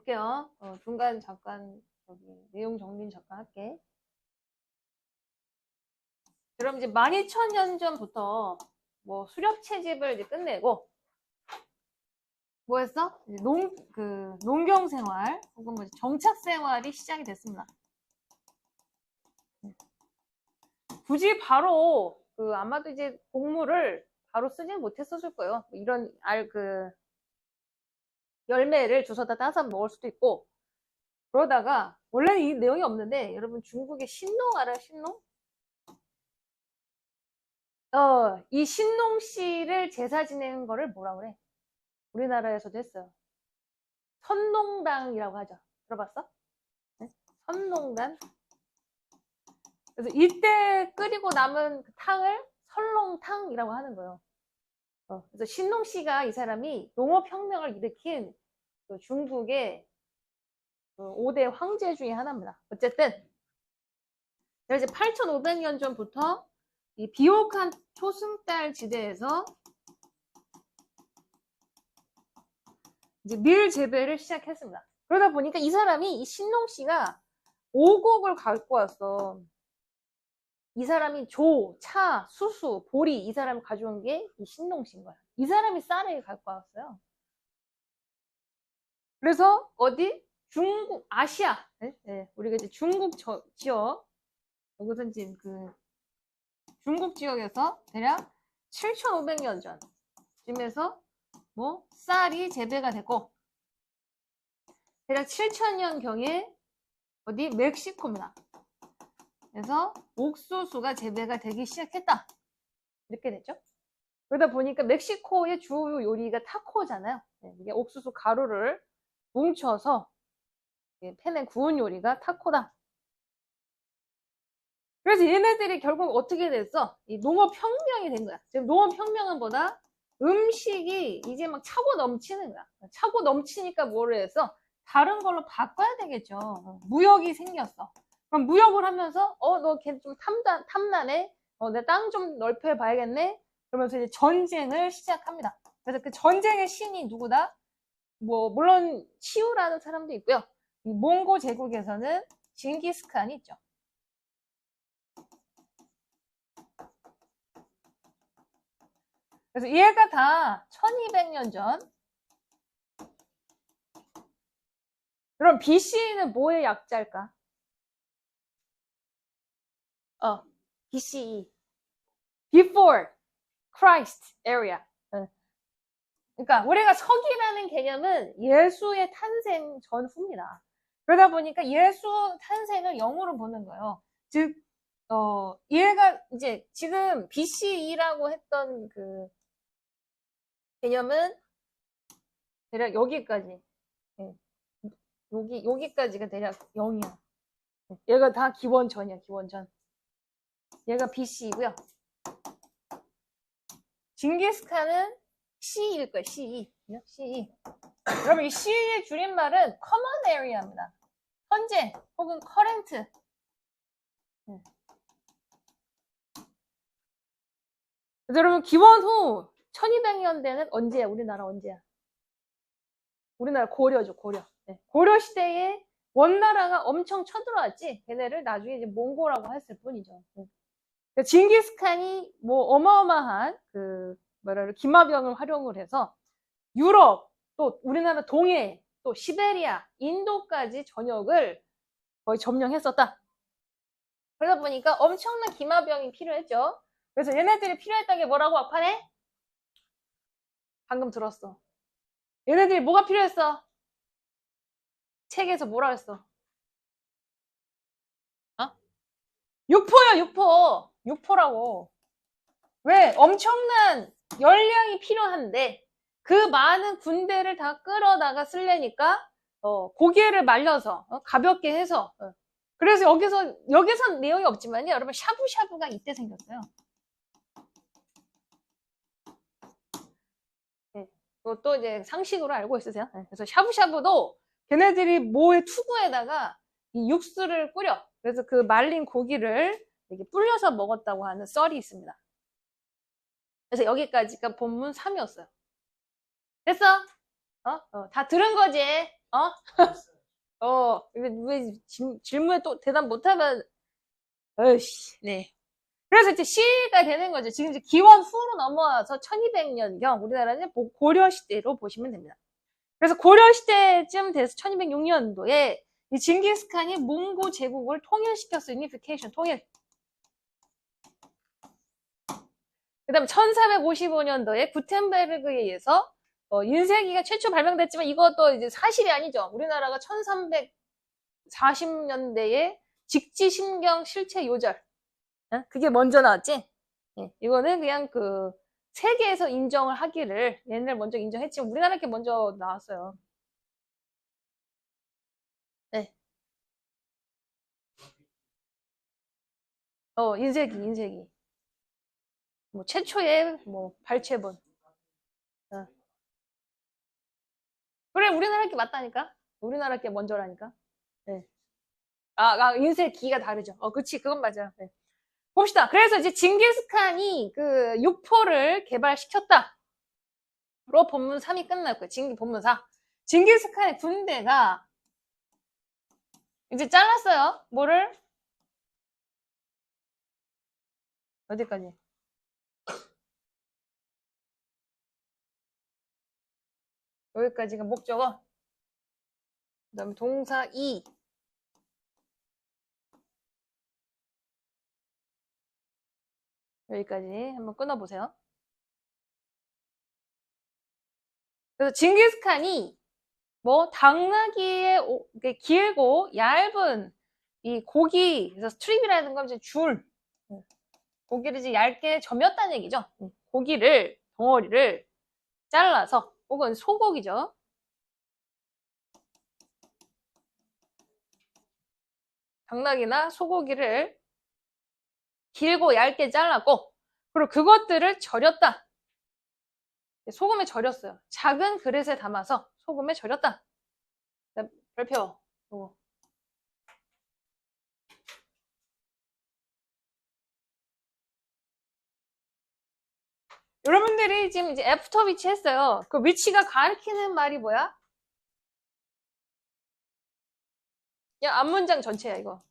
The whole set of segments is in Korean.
볼게요. 중간 잠깐 여기 내용 정리 잠깐 할게. 그럼 이제 12,000년 전부터 뭐 수렵 채집을 이제 끝내고 뭐 했어? 이제 농경 생활 혹은 뭐 정착 생활이 시작이 됐습니다. 굳이 바로 아마도 이제 곡물을 바로 쓰진 못했었을 거예요. 이런 열매를 주워다 따서 먹을 수도 있고, 그러다가 원래는 이 내용이 없는데 여러분 중국의 신농 알아요? 신농? 이 신농 씨를 제사 지내는 거를 뭐라 그래? 우리나라에서도 했어요. 선농당이라고 하죠. 들어봤어? 네? 선농당? 그래서 이때 끓이고 남은 그 탕을 설렁탕이라고 하는 거예요. 그래서 신농 씨가 이 사람이 농업혁명을 일으킨 중국의 5대 황제 중에 하나입니다. 어쨌든 이제 8,500년 전부터 이 비옥한 초승달 지대에서 이제 밀 재배를 시작했습니다. 그러다 보니까 이 사람이 이 신농 씨가 5곡을 갖고 왔어. 이 사람이 조, 차, 수수, 보리 이 사람이 가져온 게 이 신농 씨인 거야. 이 사람이 쌀을 갖고 왔어요. 그래서 어디? 중국, 아시아. 네, 우리가 이제 중국 지역, 여기서 이제 중국 지역에서 대략 7,500년 전쯤에서 뭐 쌀이 재배가 됐고, 대략 7,000년 경에 어디? 멕시코입니다. 그래서 옥수수가 재배가 되기 시작했다. 이렇게 됐죠. 그러다 보니까 멕시코의 주 요리가 타코잖아요. 이게 옥수수 가루를 뭉쳐서 팬에 구운 요리가 타코다. 그래서 얘네들이 결국 어떻게 됐어? 이 농업혁명이 된 거야. 지금 농업혁명은 보다 음식이 이제 막 차고 넘치는 거야. 차고 넘치니까 뭐를 해서 다른 걸로 바꿔야 되겠죠. 무역이 생겼어. 그럼 무역을 하면서 너 걔 좀 탐나네. 내 땅 좀 넓혀 봐야겠네. 그러면서 이제 전쟁을 시작합니다. 그래서 그 전쟁의 신이 누구다? 뭐 물론 치우라는 사람도 있고요. 이 몽고 제국에서는 징기스칸이 있죠. 그래서 얘가 다 1200년 전. 그럼 BC는 뭐의 약자일까? BCE. Before Christ area. 그러니까 우리가 서기라는 개념은 예수의 탄생 전후입니다. 그러다 보니까 예수 탄생을 영으로 보는 거예요. 즉, 얘가 이제 지금 BCE라고 했던 그 개념은 대략 여기까지. 여기까지가 대략 0이야. 얘가 다 기원전이야, 기원전. 얘가 BC이고요. 징기스칸은 CE일 거예요, CE. CE. 여러분, 이 CE의 줄임말은 common area입니다. 현재 혹은 current. 그래서 여러분, 기원 후 1200년대는 언제야? 우리나라 언제야? 우리나라 고려죠, 고려. 고려 시대에 원나라가 엄청 쳐들어왔지. 걔네를 나중에 이제 몽고라고 했을 뿐이죠. 그러니까 징기스칸이 뭐 어마어마한 기마병을 활용을 해서 유럽, 또 우리나라 동해, 또 시베리아, 인도까지 전역을 거의 점령했었다. 그러다 보니까 엄청난 기마병이 필요했죠. 그래서 얘네들이 필요했던 게 뭐라고 막판에? 방금 들었어. 얘네들이 뭐가 필요했어? 책에서 뭐라 했어? 육포요, 육포. 육포라고. 왜? 엄청난 열량이 필요한데 그 많은 군대를 다 끌어다가 쓰려니까 고기를 말려서 가볍게 해서 그래서 여기선 내용이 없지만요. 여러분 샤브샤브가 이때 생겼어요. 또 이제 상식으로 알고 있으세요? 그래서 샤브샤브도 걔네들이 모의 투구에다가 이 육수를 뿌려. 그래서 그 말린 고기를 이렇게 불려서 먹었다고 하는 썰이 있습니다. 그래서 여기까지가 본문 3이었어요. 됐어? 다 들은 거지? 왜 질문에 또 대답 못하면, 어이씨, 네. 그래서 이제 시가 되는 거죠. 지금 이제 기원 후로 넘어와서 1200년경, 우리나라는 고려시대로 보시면 됩니다. 그래서 고려시대쯤 돼서 1206년도에 이 징기스칸이 몽고 제국을 통일시켰어. 유니피케이션, 통일. 그 다음에 1455년도에 구텐베르그에 의해서 인쇄기가 최초 발명됐지만 이것도 이제 사실이 아니죠. 우리나라가 1340년대에 직지심경 실체 요절. 그게 먼저 나왔지? 이거는 그냥 그 세계에서 인정을 하기를 얘네들 먼저 인정했지만 우리나라 게 먼저 나왔어요. 네. 인쇄기. 뭐 최초의 뭐 발췌본. 어. 그래, 우리나라 게 맞다니까? 우리나라 게 먼저라니까? 네. 인쇄기가 다르죠. 그치, 그건 맞아요. 네. 봅시다. 그래서 이제 징기스칸이 그 육포를 개발시켰다. 로 본문 3이 끝났고요. 본문 4. 징기스칸의 군대가 이제 잘랐어요. 뭐를? 어디까지? 여기까지가 목적어. 그 다음에 동사 2. 여기까지 한번 끊어보세요. 그래서 징기스칸이 뭐 당나귀의 길고 얇은 이 고기, 그래서 스트립이라는 건 이제 줄, 고기를 이제 얇게 점였다는 얘기죠. 고기를, 덩어리를 잘라서, 혹은 소고기죠. 당나귀나 소고기를 길고 얇게 잘랐고, 그리고 그것들을 절였다. 소금에 절였어요. 작은 그릇에 담아서 소금에 절였다. 별표. 여러분들이 지금 이제 애프터 위치 했어요. 그 위치가 가리키는 말이 뭐야? 그냥 앞문장 전체야, 이거.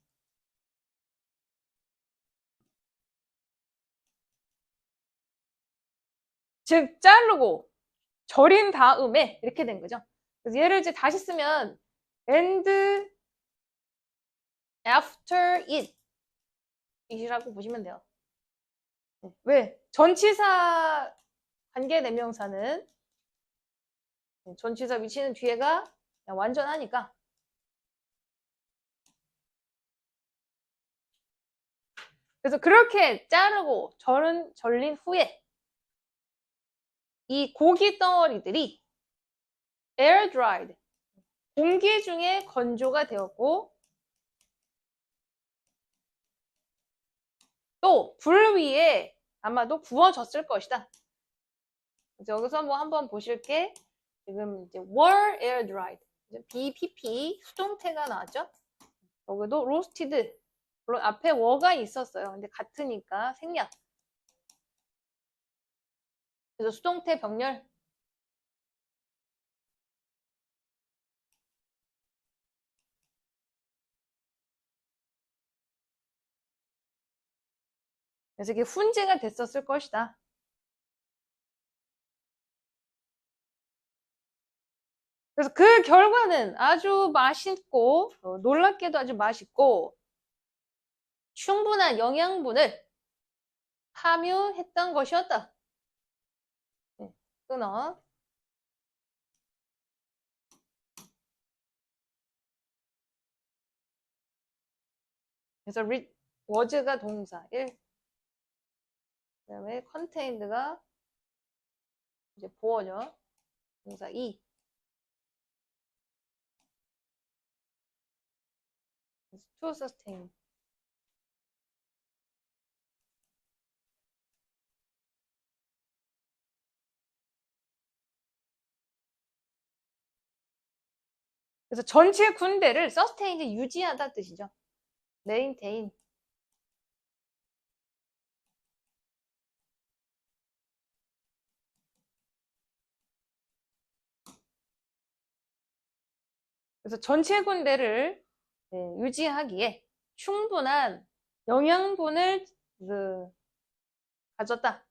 즉, 자르고, 절인 다음에, 이렇게 된 거죠. 그래서 얘를 이제 다시 쓰면, and after it. 이라고 보시면 돼요. 왜? 전치사 관계대명사는 전치사 위치는 뒤에가 완전하니까. 그래서 그렇게 자르고 절린 후에 이 고기 덩어리들이 air dried, 공기 중에 건조가 되었고 또 불 위에 아마도 구워졌을 것이다. 그래서 여기서 뭐 한번 보실 게 지금 이제 were air dried, BPP 수동태가 나왔죠. 여기도 roasted, 물론 앞에 were가 있었어요. 근데 같으니까 생략. 그래서 수동태 병렬. 그래서 이게 훈제가 됐었을 것이다. 그래서 그 결과는 아주 맛있고 놀랍게도 아주 맛있고 충분한 영양분을 함유했던 것이었다. 끊어. 그래서 was가 동사 1, 그 다음에 contained가 이제 보어죠. 동사 2. to sustain. 그래서 전체 군대를 sustain, 유지하다 뜻이죠. maintain. 그래서 전체 군대를 유지하기에 충분한 영양분을 가졌다.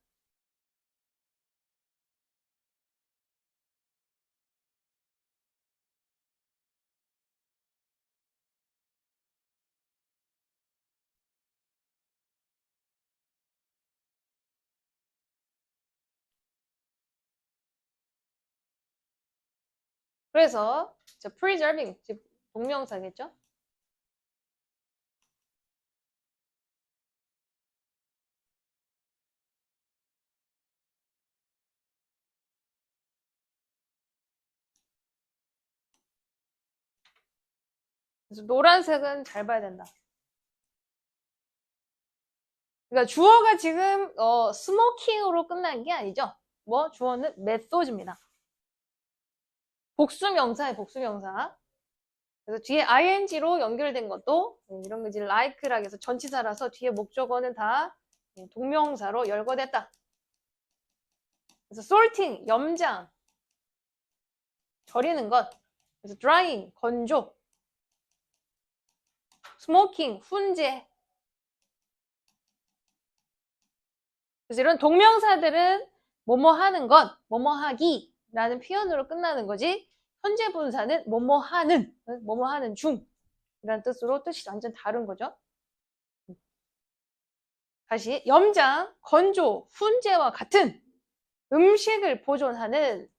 그래서 preserving, 즉 동명사겠죠? 그래서 노란색은 잘 봐야 된다. 그러니까 주어가 지금 스모킹으로 끝난 게 아니죠. 뭐 주어는 method입니다. 복수명사예요, 복수명사. 그래서 뒤에 ing로 연결된 것도 이런 거지 like라 해서 전치사라서 뒤에 목적어는 다 동명사로 열거됐다. 그래서 sorting, 염장, 절이는 것. 그래서 drying, 건조. smoking, 훈제. 그래서 이런 동명사들은 뭐뭐 하는 것, 뭐뭐 하기 라는 표현으로 끝나는 거지 현재 분사는 뭐뭐 하는 중 이라는 뜻으로 뜻이 완전 다른 거죠. 다시 염장, 건조, 훈제와 같은 음식을 보존하는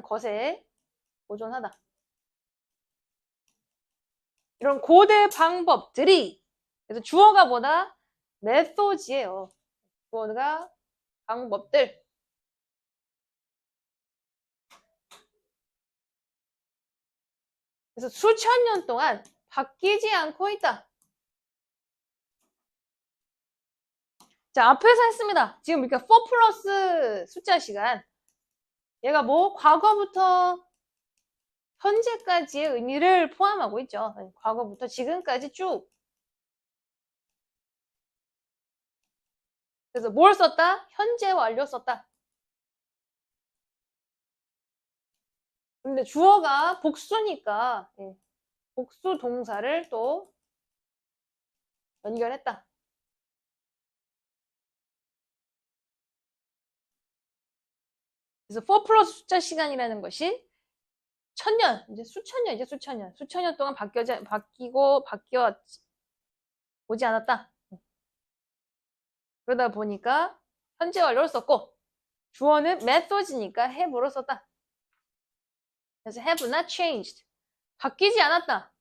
것에 보존하다. 이런 고대 방법들이 그래서 주어가 뭐다? methods예요. 주어가 방법들. 그래서 수천 년 동안 바뀌지 않고 있다. 자, 앞에서 했습니다. 지금 이렇게 4 플러스 숫자 시간. 얘가 뭐 과거부터 현재까지의 의미를 포함하고 있죠. 과거부터 지금까지 쭉. 그래서 뭘 썼다? 현재 완료 썼다. 근데 주어가 복수니까 복수 동사를 또 연결했다. 그래서 4 플러스 숫자 시간이라는 것이 천년, 이제 수천 년 동안 바뀌어 오지 않았다. 그러다 보니까 현재 완료를 썼고 주어는 methods니까 have로 썼다. 그래서 have not changed. 바뀌지 않았다.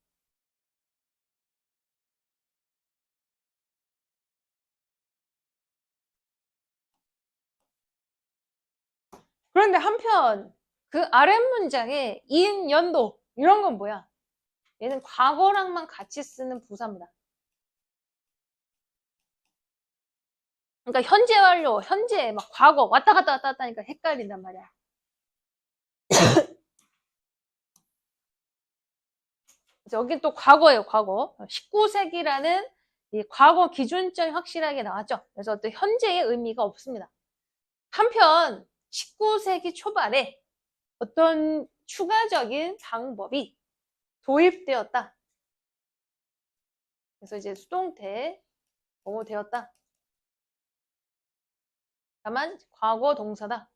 그런데 한편 그 아랫문장에 in 연도 이런 건 뭐야? 얘는 과거랑만 같이 쓰는 부사입니다. 그러니까 현재 완료, 현재 막 과거 왔다 갔다 하니까 헷갈린단 말이야. 여긴 또 과거예요, 과거. 19세기라는 이 과거 기준점이 확실하게 나왔죠. 그래서 어떤 현재의 의미가 없습니다. 한편 19세기 초반에 어떤 추가적인 방법이 도입되었다. 그래서 이제 수동태 뭐뭐 되었다. 다만 과거 동사다.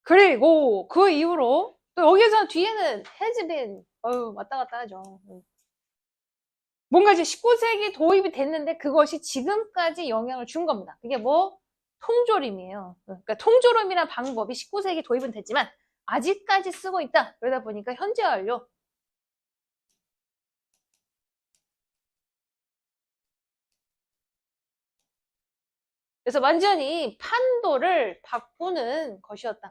그리고 그 이후로 또 여기서 뒤에는 has been 왔다 갔다 하죠. 뭔가 이제 19세기 도입이 됐는데 그것이 지금까지 영향을 준 겁니다. 그게 뭐 통조림이에요. 그러니까 통조림이라는 방법이 19세기 도입은 됐지만 아직까지 쓰고 있다. 그러다 보니까 현재 완료. 그래서 완전히 판도를 바꾸는 것이었다.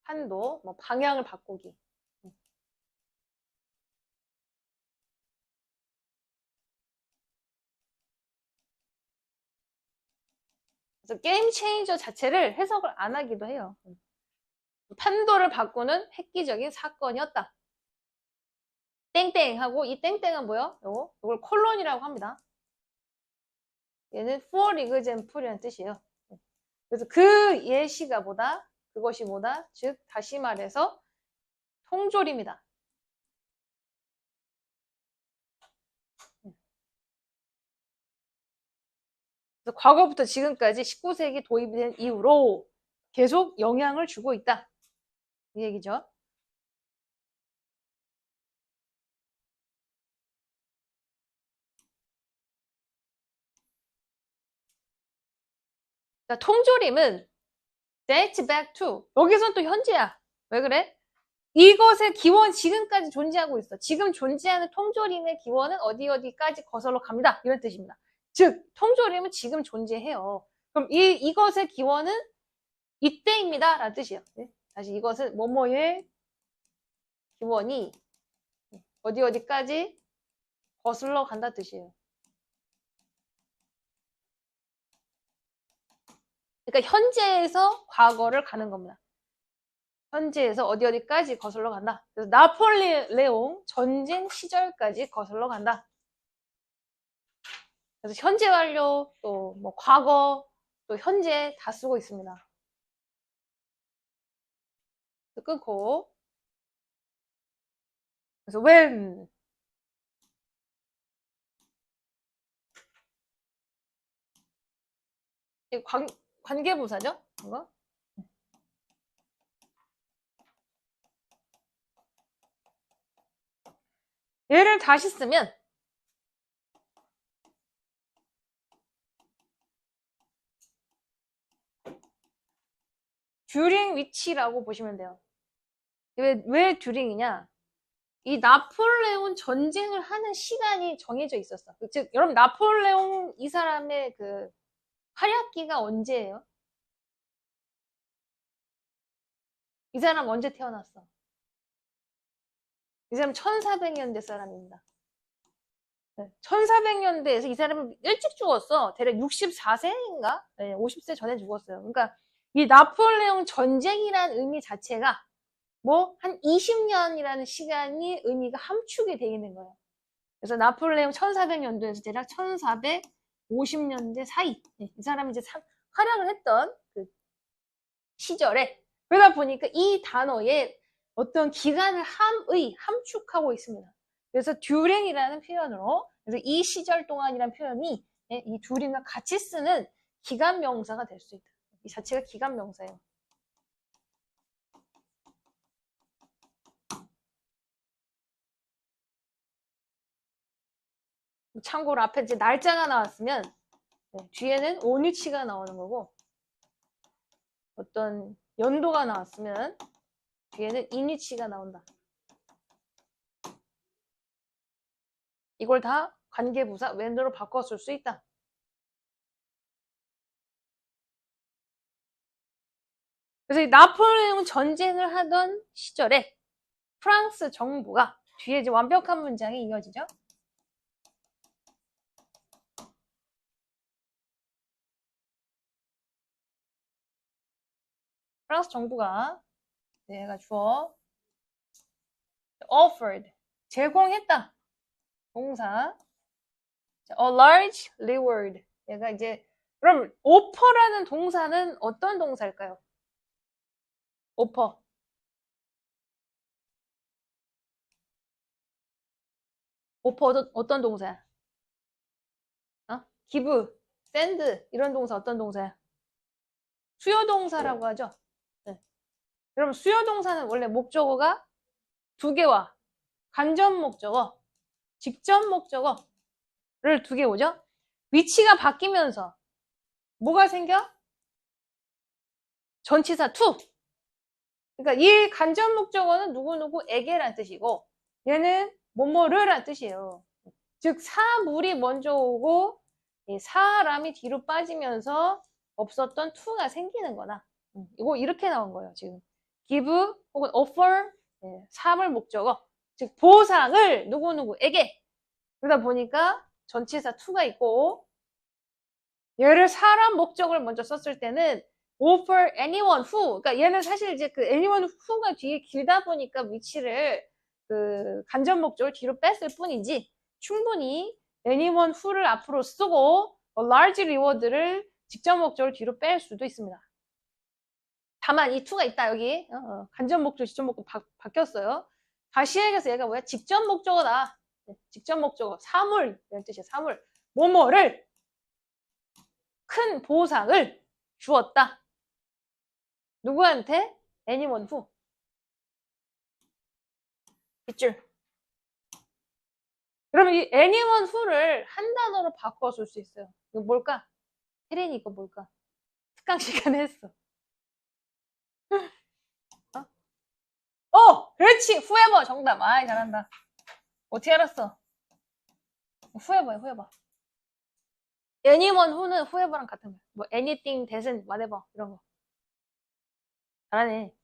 판도, 뭐 방향을 바꾸기. 그래서 게임 체인저 자체를 해석을 안 하기도 해요. 판도를 바꾸는 획기적인 사건이었다. 땡땡하고 이 땡땡은 뭐요? 이걸 콜론이라고 합니다. 얘는 for example이라는 뜻이에요. 그래서 그 예시가 뭐다? 그것이 뭐다? 즉 다시 말해서 통조림이다. 그래서 과거부터 지금까지 19세기 도입이 된 이후로 계속 영향을 주고 있다. 이 얘기죠. 자, 통조림은 date back to. 여기선 또 현재야. 왜 그래? 이것의 기원 지금까지 존재하고 있어. 지금 존재하는 통조림의 기원은 어디까지 거슬러 갑니다. 이런 뜻입니다. 즉, 통조림은 지금 존재해요. 그럼 이것의 기원은 이때입니다. 라는 뜻이에요. 네? 다시 이것은 뭐뭐의 기원이 어디까지 거슬러 간다 뜻이에요. 그러니까 현재에서 과거를 가는 겁니다. 현재에서 어디까지 거슬러 간다. 그래서 나폴레옹 전쟁 시절까지 거슬러 간다. 그래서 현재 완료, 또 뭐 과거, 또 현재 다 쓰고 있습니다. 끊고. 그래서 when 관계부사죠? 이거? 얘를 다시 쓰면 듀링 위치라고 보시면 돼요. 왜 듀링이냐? 이 나폴레옹 전쟁을 하는 시간이 정해져 있었어. 즉, 여러분, 나폴레옹 이 사람의 그 활약기가 언제예요? 이 사람 언제 태어났어? 이 사람 1400년대 사람입니다. 1400년대에서 이 사람은 일찍 죽었어. 대략 64세인가? 50세 전에 죽었어요. 그러니까 이 나폴레옹 전쟁이라는 의미 자체가 뭐 한 20년이라는 시간이 의미가 함축이 되어 있는 거예요. 그래서 나폴레옹 1400년도에서 대략 1450년대 사이 이 사람이 이제 활약을 했던 그 시절에 그러다 보니까 이 단어에 어떤 기간을 함축하고 있습니다. 그래서 듀링이라는 표현으로 그래서 이 시절 동안이라는 표현이 이 듀링과 같이 쓰는 기간 명사가 될 수 있다. 이 자체가 기간 명사예요. 참고로 앞에 이제 날짜가 나왔으면 뒤에는 온위치가 나오는 거고 어떤 연도가 나왔으면 뒤에는 인위치가 나온다. 이걸 다 관계부사 when으로 바꿔 쓸 수 있다. 그래서 이 나폴레옹 전쟁을 하던 시절에 프랑스 정부가 뒤에 이제 완벽한 문장이 이어지죠. 프랑스 정부가 내가 주어 offered 제공했다. 동사 a large reward 얘가 이제 그럼 offer라는 동사는 어떤 동사일까요? offer 어떤 동사야? give, send 이런 동사 어떤 동사야? 수요동사라고 하죠. 네. 여러분 수요동사는 원래 목적어가 두 개와 간접 목적어, 직접 목적어를 두 개 오죠. 위치가 바뀌면서 뭐가 생겨? 전치사 to. 그러니까 이 간접 목적어는 누구누구에게란 뜻이고 얘는 뭐뭐를란 뜻이에요. 즉 사물이 먼저 오고 사람이 뒤로 빠지면서 없었던 to가 생기는 거다. 이거 이렇게 나온 거예요. 지금 give 혹은 offer 사물 목적어 즉 보상을 누구누구에게 그러다 보니까 전치사 to가 있고 얘를 사람 목적을 먼저 썼을 때는 offer anyone who 그러니까 얘는 사실 이제 그 anyone who가 뒤에 길다 보니까 위치를 그 간접 목적을 뒤로 뺐을 뿐이지 충분히 anyone who를 앞으로 쓰고 large reward를 직접 목적을 뒤로 뺄 수도 있습니다. 다만 이 to가 있다 여기 간접 목적, 직접 목적 바뀌었어요. 다시 얘기해서 얘가 뭐야? 직접 목적어다. 직접 목적어, 사물 이런 뜻이야. 사물. 뭐뭐를 큰 보상을 주었다. 누구한테? anyone who. 빗줄. 그러면 이 anyone who를 한 단어로 바꿔 쓸 수 있어요. 이거 뭘까? 혜린이 이거 뭘까? 특강 시간에 했어. 그렇지. whoever 정답. 아이 잘한다. 어떻게 알았어? whoever야. anyone who는 whoever랑 같은 거야. 뭐 anything, that은, whatever 이런 거. 잘하네.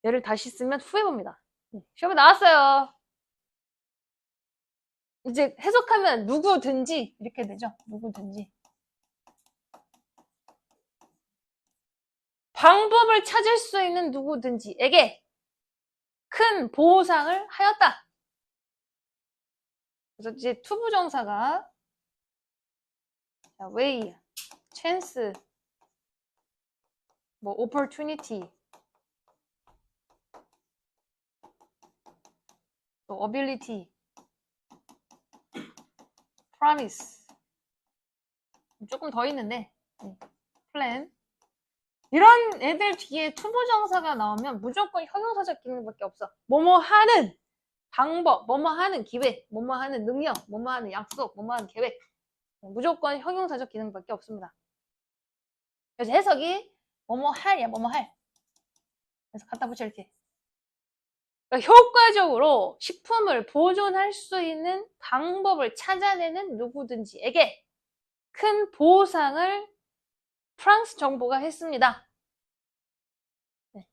얘를 다시 쓰면 whoever입니다. 시험에 나왔어요. 이제 해석하면 누구든지 이렇게 되죠. 누구든지. 방법을 찾을 수 있는 누구든지에게 큰 보상을 하였다. 그래서 이제 투부정사가 way, chance, 뭐 opportunity, 또 ability, promise, 조금 더 있는데 plan 이런 애들 뒤에 투부정사가 나오면 무조건 형용사적 기능밖에 없어. 뭐뭐 하는 방법, 뭐뭐 하는 기회, 뭐뭐 하는 능력, 뭐뭐 하는 약속, 뭐뭐 하는 계획 무조건 형용사적 기능밖에 없습니다. 그래서 해석이 뭐뭐 할이야, 뭐뭐 할. 그래서 갖다 붙여 이렇게. 그러니까 효과적으로 식품을 보존할 수 있는 방법을 찾아내는 누구든지에게 큰 보상을 프랑스 정부가 했습니다. 네.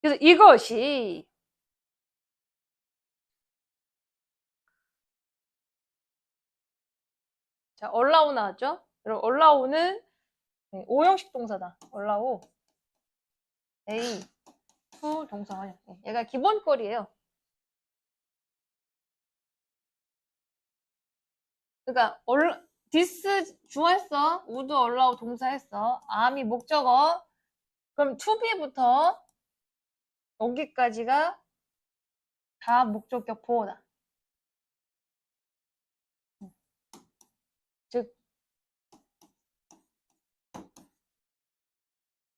그래서 이것이 자, allow 나왔죠? 여러분, allow는 오형식 동사다. allow A, to 동사. 얘가 기본꼴이에요. 그러니까 this 주어했어. would allow 동사했어. am이 목적어. 그럼 to be부터 여기까지가 다 목적격 보호다.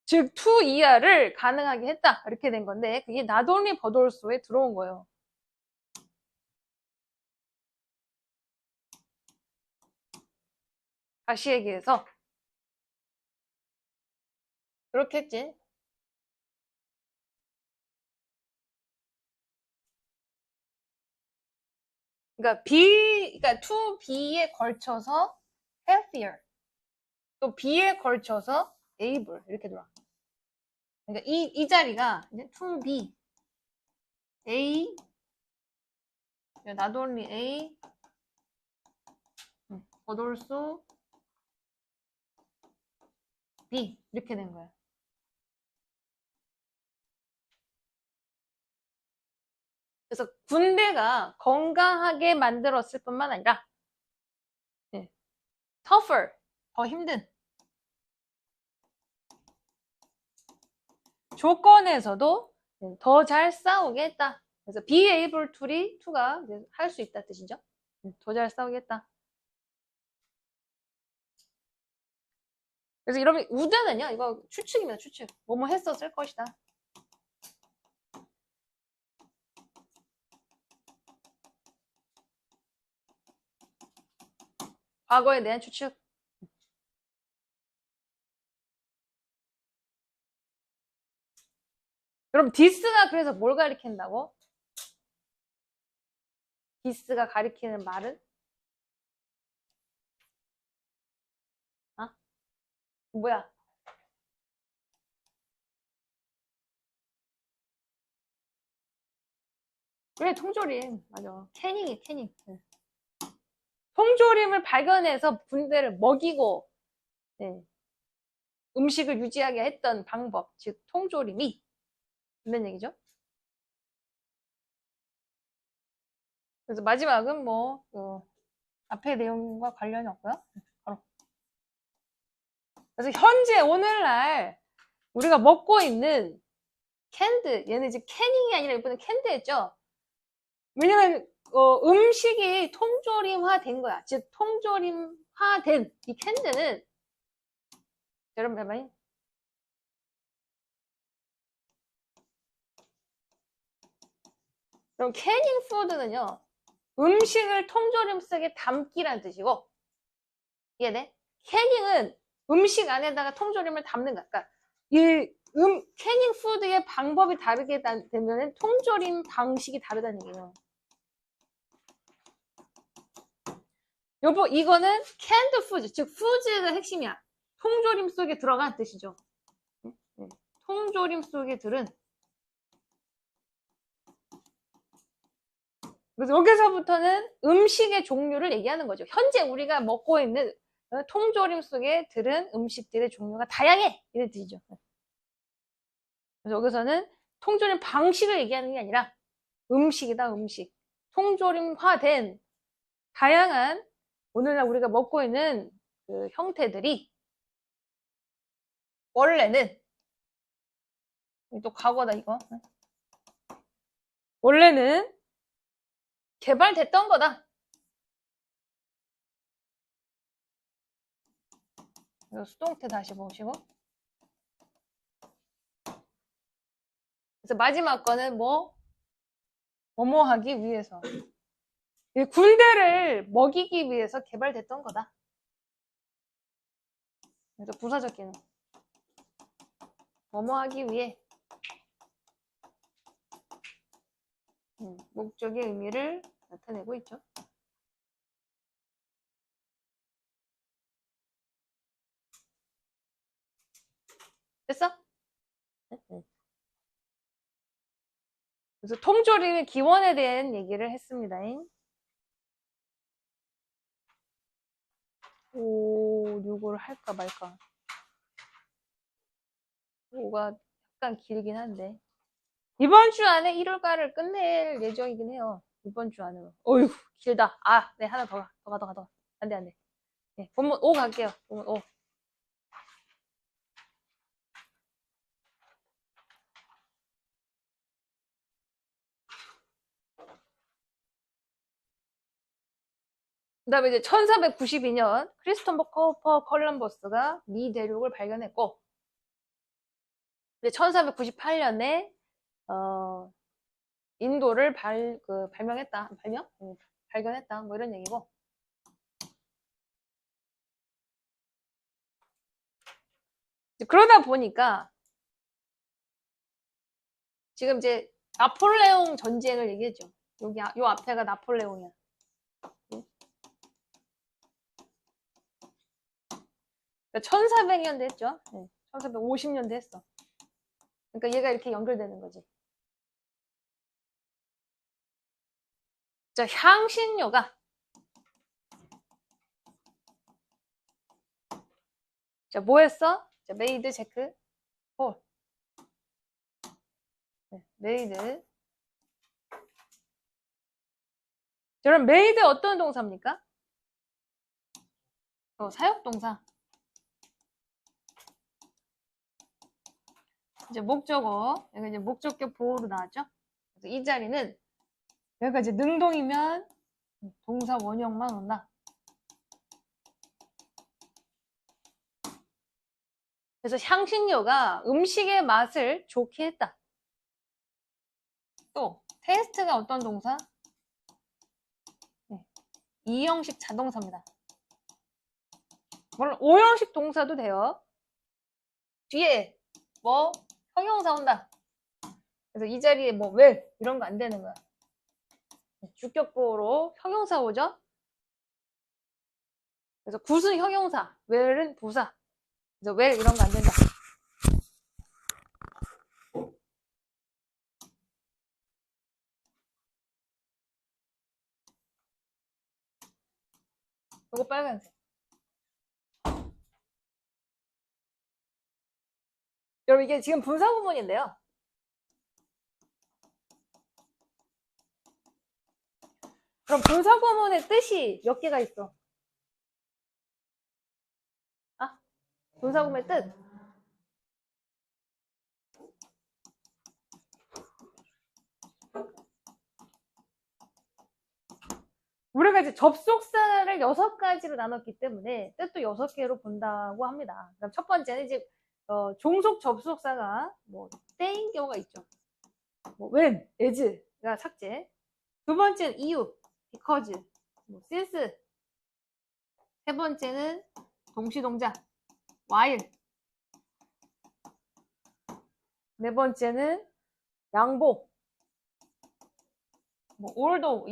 즉 to 이하를 가능하게 했다. 이렇게 된 건데 그게 not only but also에 들어온 거예요. 다시 얘기해서 그렇게 했지. 그러니까 그러니까 to be에 걸쳐서 healthier, 또 be에 걸쳐서 able 이렇게 들어와. 그러니까 이 자리가 이제 to be A, not only A, but also B 이렇게 된 거야. 그래서 군대가 건강하게 만들었을 뿐만 아니라 tougher, 더 힘든 조건에서도 더 잘 싸우게 했다. 그래서 be able to가 할 수 있다 뜻이죠. 더 잘 싸우게 했다. 그래서 이러면 would는요, 이거 추측입니다. 추측. 뭐뭐 했었을 것이다. 과거에 대한 추측. 그럼 this가 그래서 뭘 가리킨다고? this가 가리키는 말은? 뭐야? 그래, 통조림. 맞아. 캐닝이 캐닝. 통조림을 발견해서 군대를 먹이고 음식을 유지하게 했던 방법, 즉 통조림이 이런 얘기죠. 그래서 마지막은 뭐 앞에 내용과 관련이 없고요. 바로. 그래서 현재 오늘날 우리가 먹고 있는 캔드, 얘는 이제 캐닝이 아니라 이번에 캔드였죠. 왜냐면 음식이 통조림화된 거야. 즉 통조림화된 이 캔드는 여러분 봐봐요. 그럼 캐닝 푸드는요. 음식을 통조림 속에 담기란 뜻이고 이해돼? 캐닝은 음식 안에다가 통조림을 담는 거야. 그러니까 캐닝 푸드의 방법이 다르게 되면 통조림 방식이 다르다는 얘기예요. 여보, 이거는 캔드 푸드, 즉 푸드가 핵심이야. 통조림 속에 들어간 뜻이죠. 통조림 속에 들은. 그래서 여기서부터는 음식의 종류를 얘기하는 거죠. 현재 우리가 먹고 있는 통조림 속에 들은 음식들의 종류가 다양해. 이런 뜻이죠. 그래서 여기서는 통조림 방식을 얘기하는 게 아니라 음식이다, 음식. 통조림화된 다양한 오늘날 우리가 먹고 있는 그 형태들이 원래는 또 과거다 이거. 원래는 개발됐던 거다. 수동태 다시 보시고. 그래서 마지막 거는 뭐뭐 하기 위해서. 군대를 먹이기 위해서 개발됐던 거다. 그래서 부사적 기능. 뭐뭐 하기 위해. 목적의 의미를 나타내고 있죠. 됐어? 그래서 통조림의 기원에 대한 얘기를 했습니다. 오, 요거를 할까 말까. 요거가 약간 길긴 한데. 이번 주 안에 1월가를 끝낼 예정이긴 해요. 이번 주 안으로. 어휴, 길다. 아, 네, 하나 더 가. 안 돼. 네, 본문 5 갈게요. 본문 5. 그 다음에 이제 1492년 크리스토퍼 콜럼버스가 미 대륙을 발견했고, 이제 1498년에, 인도를 발명했다. 발견했다. 뭐 이런 얘기고. 그러다 보니까, 지금 이제 나폴레옹 전쟁을 얘기했죠. 요 앞에가 나폴레옹이야. 1400년대 했죠. 1450년대 했어. 그러니까 얘가 이렇게 연결되는 거지. 자, 향신료가 자, 뭐 했어? 자, 메이드 체크 홀. 메이드. 여러분, 메이드 어떤 동사입니까? 사역동사. 이제 목적어. 여기 이제 목적격 보호로 나왔죠? 그래서 이 자리는 여기가 이제 능동이면 동사 원형만 온다. 그래서 향신료가 음식의 맛을 좋게 했다. 또 테스트가 어떤 동사? 이형식 자동사입니다. 물론 5형식 동사도 돼요. 뒤에 뭐 형용사 온다. 그래서 이 자리에 뭐 왜 이런 거 안 되는 거야. 주격보로 형용사 오죠. 그래서 굿은 형용사, where는 부사. 그래서 where 이런 거 안 된다. 이거 빨간색. 여러분 이게 지금 분사 구문인데요. 그럼 분사구문의 뜻이 몇 개가 있어? 아, 분사구문의 뜻. 우리가 이제 접속사를 6가지로 나눴기 때문에 뜻도 6개로 본다고 합니다. 그럼 첫 번째는 이제 종속 접속사가 뭐 때인 경우가 있죠. 뭐 when, as가 삭제. 두 번째는 이유, because, 뭐 since. 세 번째는 동시동작, while. 네 번째는 양보, 뭐 although,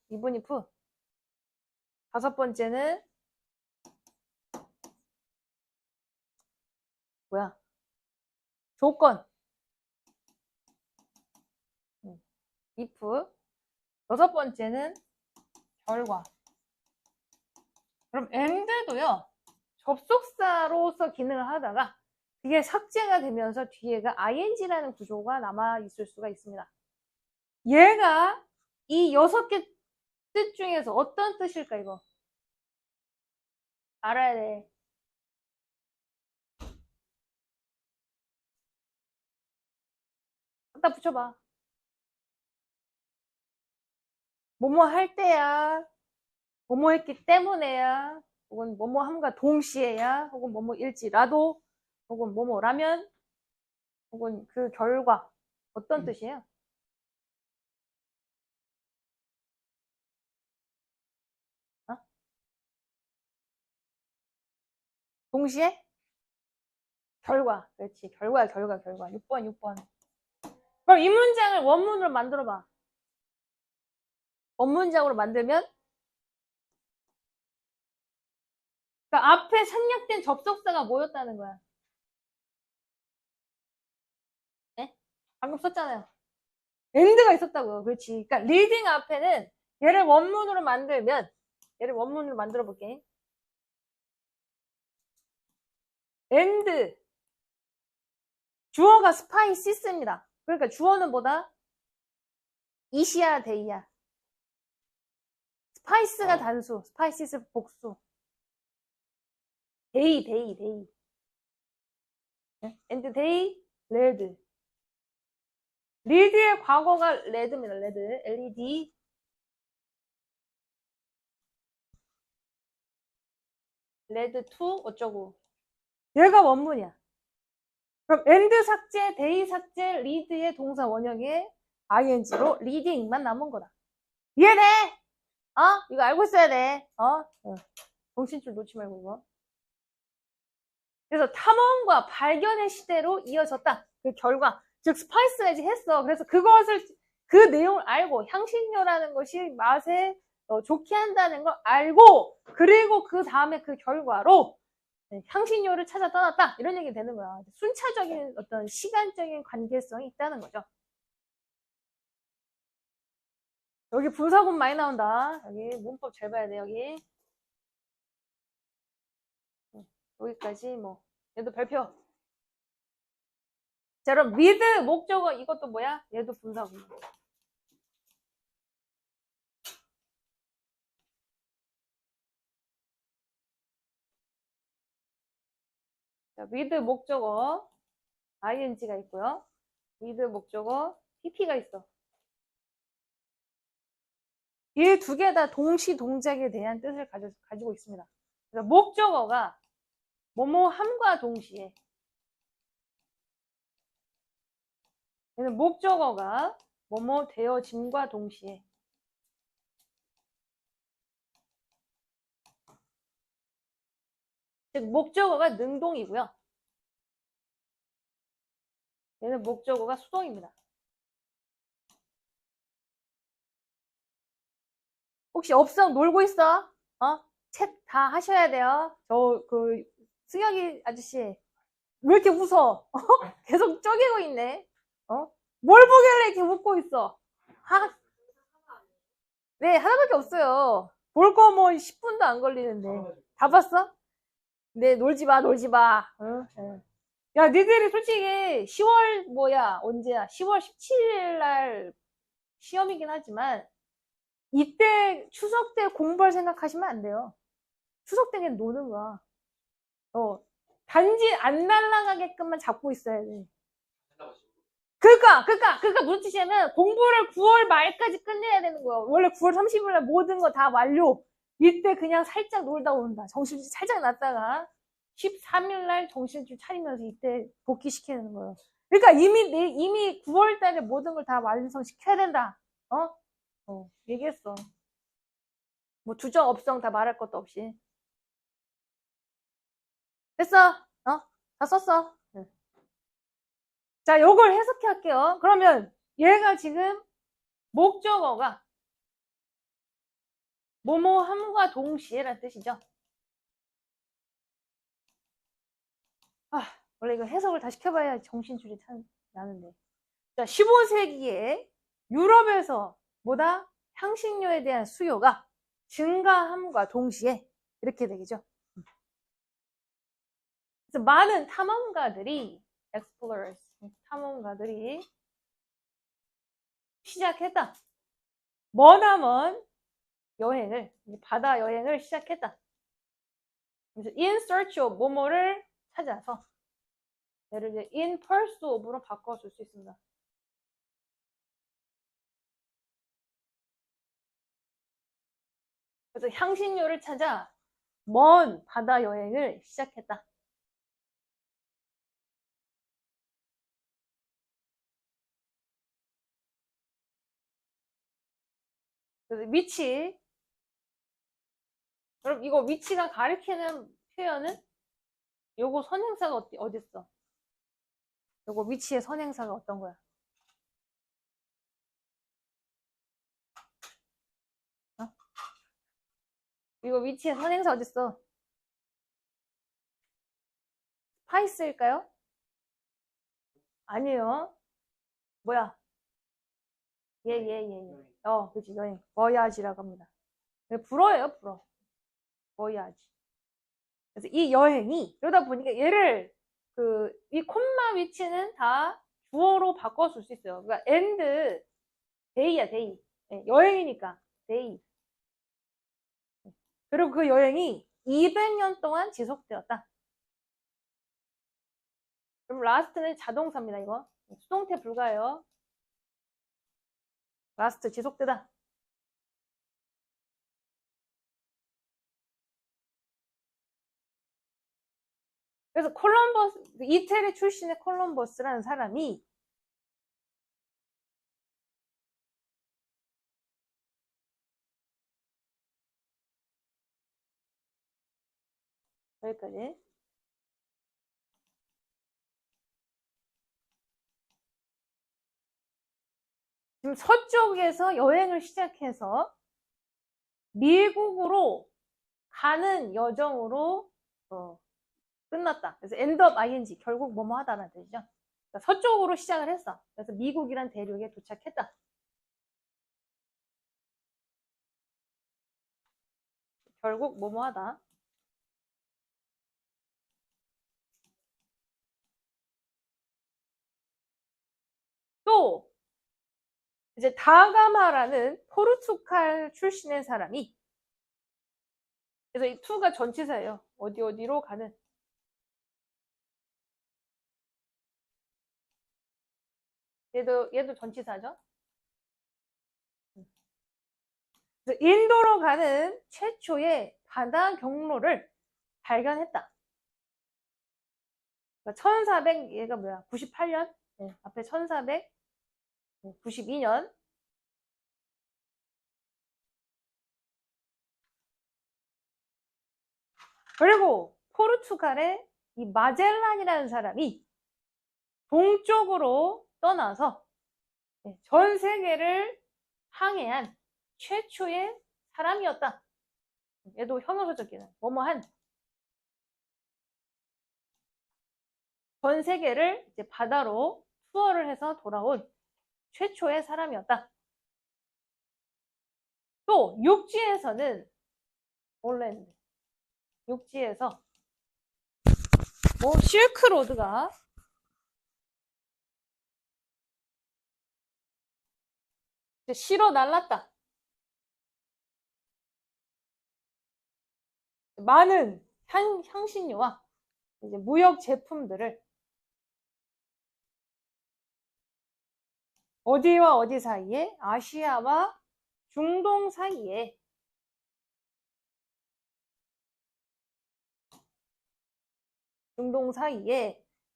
even if. 다섯 번째는 뭐야? 조건, if. 여섯 번째는 결과. 그럼 and도요, 접속사로서 기능을 하다가 그게 삭제가 되면서 뒤에가 ing라는 구조가 남아 있을 수가 있습니다. 얘가 이 6개 뜻 중에서 어떤 뜻일까, 이거? 알아야 돼. 갖다 붙여봐. 뭐뭐 할 때야, 뭐뭐 했기 때문에야, 혹은 뭐뭐 함과 동시에야, 혹은 뭐뭐 일지라도, 혹은 뭐뭐라면, 혹은 그 결과. 어떤 뜻이에요? 어? 동시에? 결과. 그렇지. 결과. 6번. 그럼 이 문장을 원문으로 만들어봐. 원문장으로 만들면, 그러니까 앞에 생략된 접속사가 뭐였다는 거야? 네? 방금 썼잖아요. and가 있었다고요. 그렇지. 그러니까 reading 앞에는 얘를 원문으로 만들면, 얘를 원문으로 만들어 볼게. and 주어가 spice입니다. 그러니까 주어는 뭐다? it이야, they야. spice가 단수, spices 복수. they. and they read. read의 과거가 read입니다. read. read to 어쩌고. 얘가 원문이야. 그럼 and 삭제, they 삭제, read의 동사 원형에 ing로 reading만 남은 거다. 이해돼? 이거 알고 있어야 돼. 정신줄 놓지 말고 이거. 그래서 탐험과 발견의 시대로 이어졌다. 그 결과. 즉 스파이스가 이제 했어. 그래서 그 내용을 알고 향신료라는 것이 맛에 좋게 한다는 걸 알고, 그리고 그 다음에 그 결과로 향신료를 찾아 떠났다. 이런 얘기 되는 거야. 순차적인 어떤 시간적인 관계성이 있다는 거죠. 여기 분사구문 많이 나온다. 여기 문법 잘 봐야 돼. 여기까지 뭐 얘도 별표. 자, 그럼 with 목적어 이것도 뭐야? 얘도 분사구문. 자, with 목적어 ing가 있고요. with 목적어 pp가 있어. 이 두 개 다 동시 동작에 대한 뜻을 가지고 있습니다. 그래서 목적어가 뭐뭐함과 동시에, 얘는 목적어가 뭐뭐 되어짐과 동시에, 즉 목적어가 능동이고요. 얘는 목적어가 수동입니다. 혹시 업성 놀고 있어? 챗 다 하셔야 돼요. 승혁이 아저씨 왜 이렇게 웃어? 계속 쪼개고 있네. 뭘 보길래 이렇게 웃고 있어? 네, 하나밖에 없어요. 볼 거 뭐 10분도 안 걸리는데. 다 봤어? 네, 놀지 마. 야, 니들이 솔직히 10월 언제야? 10월 17일 날 시험이긴 하지만 이때 추석 때 공부할 생각하시면 안 돼요. 추석 때는 노는 거야. 단지 안 날아가게끔만 잡고 있어야 돼. 그러니까 무슨 뜻이냐면 공부를 9월 말까지 끝내야 되는 거야. 원래 9월 30일 날 모든 거 다 완료. 이때 그냥 살짝 놀다 온다. 정신 살짝 놨다가 13일 날 정신 좀 차리면서 이때 복귀시키는 거예요. 그러니까 이미 9월 달에 모든 걸 다 완성시켜야 된다. 얘기했어. 뭐 주정 업성 다 말할 것도 없이. 됐어? 다 썼어. 자, 요걸 해석해 할게요. 그러면 얘가 지금 목적어가 뭐뭐함과 동시에라는 뜻이죠. 원래 이거 해석을 다 시켜봐야 정신줄이 나는데. 자, 15세기에 유럽에서 뭐다? 향신료에 대한 수요가 증가함과 동시에 이렇게 되겠죠. 그래서 많은 탐험가들이 explorers, 탐험가들이 시작했다. 머나먼 여행을, 바다 여행을 시작했다. 그래서 in search of 뭐뭐를 찾아서 예를 들어 in pursuit of로 바꿔줄 수 있습니다. 그래서 향신료를 찾아 먼 바다 여행을 시작했다. 그래서 위치. 그럼 이거 위치가 가리키는 표현은 요거 선행사가 어딨어? 요거 위치의 선행사가 어떤 거야? 이거 위치의 선행사 어딨어? 파이스일까요? 아니에요. 뭐야? 예. 그치, 여행. 버야지라고 합니다. 불어예요, 불어. 버야지. 그래서 이 여행이, 그러다 보니까 얘를, 이 콤마 위치는 다 주어로 바꿔줄 수 있어요. 그러니까, and, day야, day. 네, 여행이니까, day. 그리고 그 여행이 200년 동안 지속되었다. 그럼 라스트는 자동사입니다, 이거. 수동태 불가예요. 라스트 지속되다. 그래서 이태리 출신의 콜럼버스라는 사람이 여기까지. 지금 서쪽에서 여행을 시작해서 미국으로 가는 여정으로 끝났다. 그래서 end of ing, 결국 뭐뭐 하다라는 뜻이죠. 그러니까 서쪽으로 시작을 했어. 그래서 미국이란 대륙에 도착했다. 결국 뭐뭐 하다. 또 이제 다가마라는 포르투갈 출신의 사람이, 그래서 이 to가 전치사예요. 어디로 가는. 얘도 전치사죠. 그래서 인도로 가는 최초의 바다 경로를 발견했다. 그러니까 얘가 뭐야? 98년? 네, 앞에 1492년. 그리고 포르투갈의 이 마젤란이라는 사람이 동쪽으로 떠나서 전 세계를 항해한 최초의 사람이었다. 얘도 형용사적기는 뭐뭐한. 전 세계를 이제 바다로 투어를 해서 돌아온 최초의 사람이었다. 또 육지에서는 원래 육지에서 실크로드가 실어 날랐다. 많은 향신료와 이제 무역 제품들을 어디와 어디 사이에? 아시아와 중동 사이에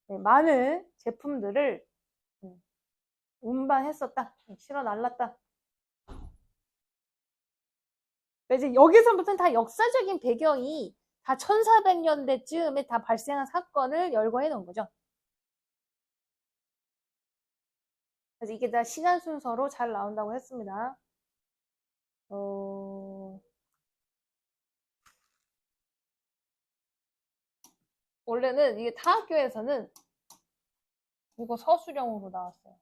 많은 제품들을 운반했었다. 실어 날랐다. 이제 여기서부터는 다 역사적인 배경이 다 1400년대쯤에 다 발생한 사건을 열거해 놓은 거죠. 그래서 이게 다 시간 순서로 잘 나온다고 했습니다. 원래는 이게 타학교에서는 이거 서술형으로 나왔어요.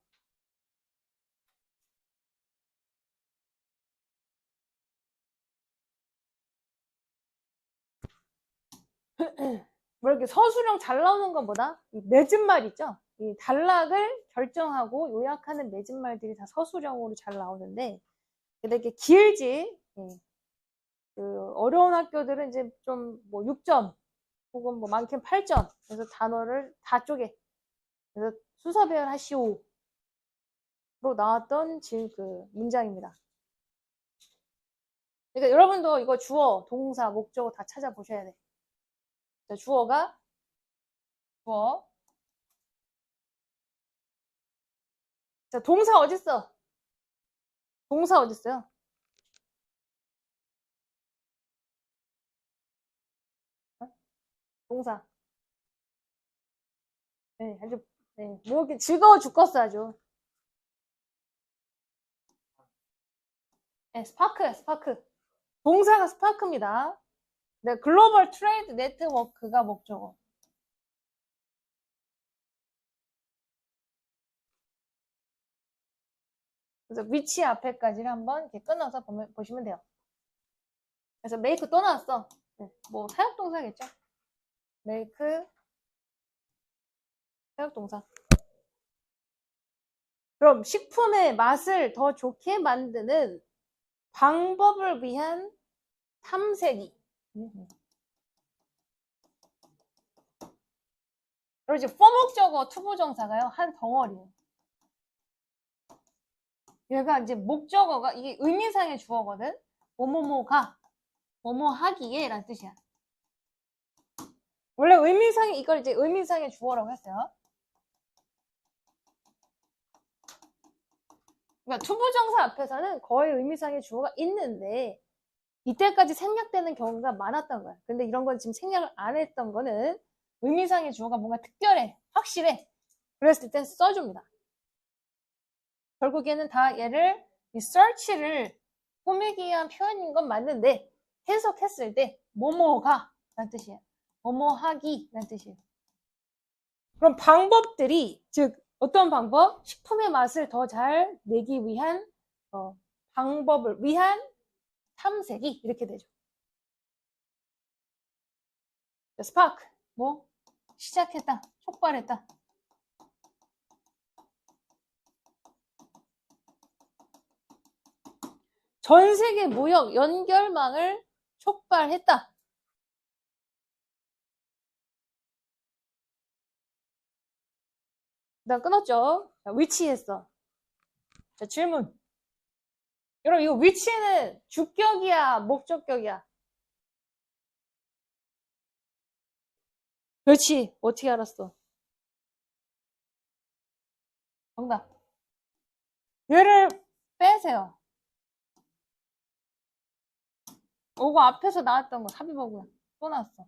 뭐 이렇게 서술형 잘 나오는 것보다 이 맺은말 있죠? 이 단락을 결정하고 요약하는 맺은말들이 다 서술형으로 잘 나오는데, 근데 이렇게 길지, 그 어려운 학교들은 이제 좀 뭐 6점 혹은 뭐 많게는 8점, 그래서 단어를 다 쪼개, 그래서 순서배열 하시오로 나왔던 그 문장입니다. 그러니까 여러분도 이거 주어, 동사, 목적어 다 찾아보셔야 돼. 자, 주어. 자, 동사 어딨어? 동사 어딨어요? 동사. 네, 아주, 네, 뭐 이렇게 즐거워 죽겠어, 아주. 네, 스파크. 동사가 스파크입니다. 네, 글로벌 트레이드 네트워크가 목적어. 그래서 위치 앞에까지를 한번 이렇게 끊어서 보시면 돼요. 그래서 make 또 나왔어. 네, 뭐 사역동사겠죠? make 사역동사. 그럼 식품의 맛을 더 좋게 만드는 방법을 위한 탐색이. 그리고 이제 포목적어 투부정사가요, 한 덩어리예요. 얘가 이제 목적어가 이게 의미상의 주어거든. 뭐뭐뭐가, 뭐뭐하기에 라는 뜻이야. 원래 의미상의, 이걸 이제 의미상의 주어라고 했어요. 그러니까 투부정사 앞에서는 거의 의미상의 주어가 있는데 이때까지 생략되는 경우가 많았던 거야. 근데 이런 건 지금 생략을 안 했던 거는 의미상의 주어가 뭔가 특별해, 확실해. 그랬을 땐 써줍니다. 결국에는 다 얘를 이 search를 꾸미기 위한 표현인 건 맞는데 해석했을 때 뭐뭐가 라는 뜻이에요. 뭐뭐하기 라는 뜻이에요. 그럼 방법들이, 즉 어떤 방법? 식품의 맛을 더 잘 내기 위한 방법을 위한 탐색이 이렇게 되죠. 스파크, 뭐 시작했다, 촉발했다. 전 세계 무역 연결망을 촉발했다. 나 끊었죠? 자, 위치했어. 자, 질문. 여러분, 이거 위치는 주격이야, 목적격이야? 그렇지. 어떻게 알았어? 정답. 얘를 빼세요. 이거 앞에서 나왔던 거, 삽입어구야. 또 나왔어.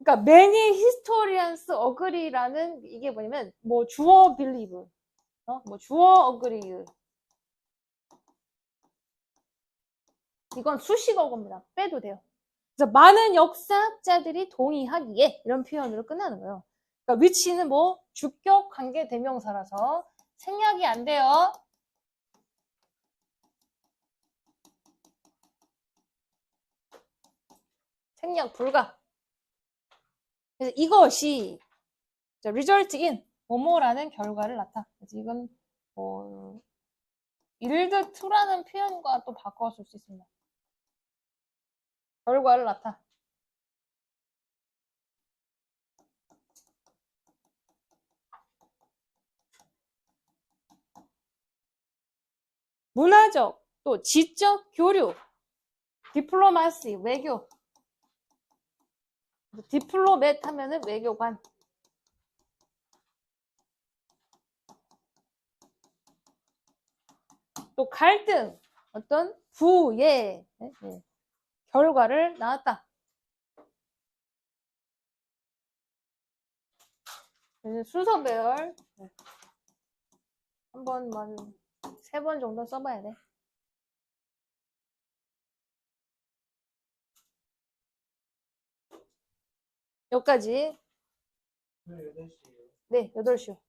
그러니까 many historians agree라는 이게 뭐냐면 뭐 주어 believe, 뭐 주어 agree, 이건 수식어입니다. 빼도 돼요. 그래서 많은 역사학자들이 동의하기에 이런 표현으로 끝나는 거예요. 그러니까 위치는 뭐 주격 관계 대명사라서 생략이 안 돼요. 생략 불가. 그래서 이것이 result in 뭐뭐라는 결과를 나타. 그래서 이건 뭐 lead to라는 표현과 또 바꿔 쓸 수 있습니다. 결과를 나타. 문화적, 또 지적 교류, 디플로마시, 외교. 디플로맷 하면은 외교관. 또 갈등, 어떤 부의 결과를 낳았다. 순서별 한 번만 3번 정도 써봐야 돼. 여기까지. 네, 8시요.